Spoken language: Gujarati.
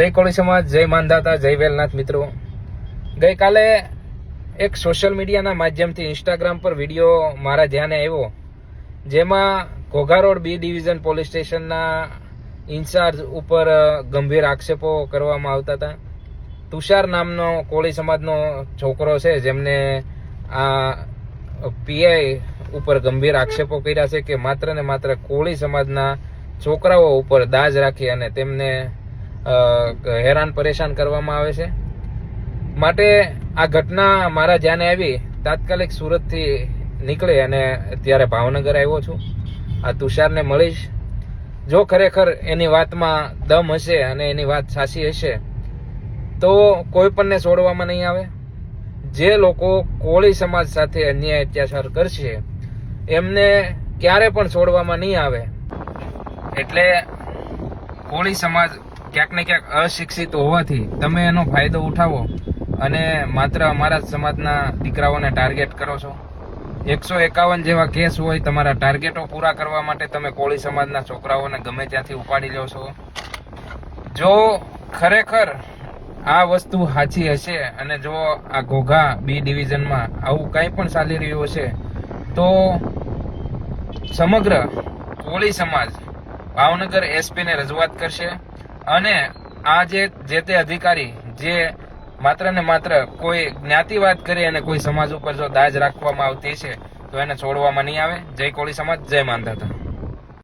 જય કોળી સમાજ, જય માનધાતા, જય વેલનાથ મિત્રો। ગઈકાલે એક સોશિયલ મીડિયાના માધ્યમથી ઇન્સ્ટાગ્રામ પર વિડીયો મારા ધ્યાને આવ્યો, જેમાં Ghogha road B division police સ્ટેશનના ઇન્ચાર્જ ઉપર ગંભીર આક્ષેપો કરવામાં આવતા હતા। તુષાર નામનો કોળી સમાજનો છોકરો છે, જેમને આ પીઆઈ ઉપર ગંભીર આક્ષેપો કર્યા છે કે માત્ર ને માત્ર કોળી સમાજના છોકરાઓ ઉપર દાજ રાખી અને તેમને હેરાન પરેશાન કરવામાં આવે છે। માટે આ ઘટના મારા ધ્યાને આવી, તાત્કાલિક સુરતથી નીકળી અને અત્યારે ભાવનગર આવ્યો છું। આ તુષારને મળીશ। જો ખરેખર એની વાતમાં દમ હશે અને એની વાત સાચી હશે તો કોઈ પણને છોડવામાં નહીં આવે। જે લોકો કોળી સમાજ સાથે અન્યાય અત્યાચાર કરશે એમને ક્યારે પણ છોડવામાં નહીં આવે। એટલે કોળી સમાજ ક્યાંક ને ક્યાંક અશિક્ષિત હોવાથી તમે એનો ફાયદો ઉઠાવો અને માત્ર અમારા સમાજના દીકરાઓને ટાર્ગેટ કરો છો। 151 જેવા કેસ હોય, તમારા ટાર્ગેટો પૂરા કરવા માટે તમે કોળી સમાજના છોકરાઓને ગમે ત્યાંથી ઉપાડી લો છો। જો ખરેખર આ વસ્તુ સાચી હશે અને જો આ ઘોઘા બી ડિવિઝનમાં આવું કંઈ પણ ચાલી રહ્યું હશે તો સમગ્ર કોળી સમાજ ભાવનગર એસપીને રજૂઆત કરશે અને આ જે તે અધિકારી જે માત્ર ને માત્ર કોઈ જ્ઞાતિવાદ કરી અને કોઈ સમાજ ઉપર જો દાજ રાખવામાં આવતી છે તો એને છોડવામાં નહીં આવે। જય કોળી સમાજ, જય માનધાતા।